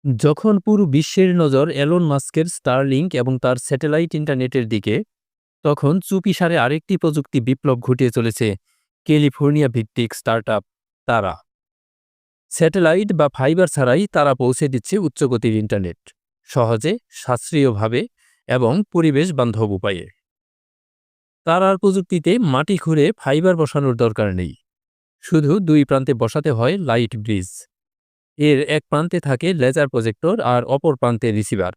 যখন পুরো বিশ্বের নজর এলন মাস্কের স্টারলিংক এবং তার স্যাটেলাইট ইন্টারনেটের দিকে, তখন চুপিসারে আরেকটি প্রযুক্তি বিপ্লব ঘটিয়ে চলেছে ক্যালিফোর্নিয়া ভিত্তিক স্টার্টআপ তারা। স্যাটেলাইট বা ফাইবার ছাড়াই তারা পৌঁছে দিচ্ছে উচ্চগতির ইন্টারনেট, সহজে, সাশ্রয়ীভাবে এবং পরিবেশ বান্ধব উপায়ে। তারার প্রযুক্তিতে মাটি খুঁড়ে ফাইবার বসানোর দরকার নেই, শুধু দুই প্রান্তে বসাতে হয় লাইট ব্রিজ। এর এক প্রান্তে থাকে লেজার প্রজেক্টর আর অপর প্রান্তে রিসিভার।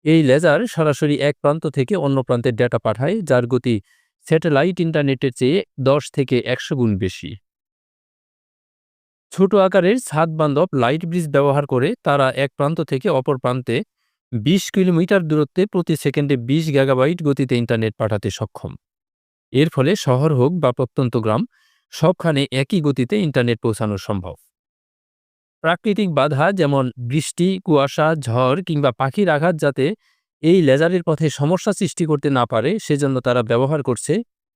এই লেজার সরাসরি এক প্রান্ত থেকে অন্য প্রান্তের ডেটা পাঠায়, যার গতি স্যাটেলাইট ইন্টারনেটের চেয়ে 10 থেকে 100 গুণ বেশি। ছোট আকারের ছাদ বান্ধব লাইট ব্রিজ ব্যবহার করে তারা এক প্রান্ত থেকে অপর প্রান্তে 20 কিলোমিটার দূরত্বে প্রতি সেকেন্ডে 20 গিগাবাইট গতিতে ইন্টারনেট পাঠাতে সক্ষম। এর ফলে শহর হোক বা প্রত্যন্ত গ্রাম, সবখানে একই গতিতে ইন্টারনেট পৌঁছানো সম্ভব। প্রাকৃতিক বাধা যেমন বৃষ্টি, কুয়াশা, ঝড় কিংবা পাখির আঘাত যাতে এই লেজারের পথে সমস্যা সৃষ্টি করতে না পারে, সেজন্য তারা ব্যবহার করছে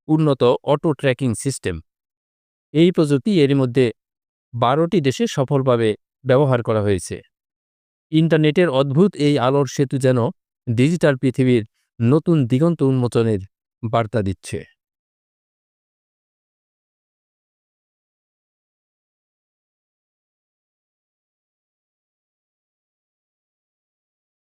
উন্নত অটো ট্র্যাকিং সিস্টেম। এই প্রযুক্তি এরই মধ্যে 12টি দেশে সফলভাবে ব্যবহার করা হয়েছে। ইন্টারনেটের অদ্ভুত এই আলোর সেতু যেন ডিজিটাল পৃথিবীর নতুন দিগন্ত উন্মোচনের বার্তা দিচ্ছে।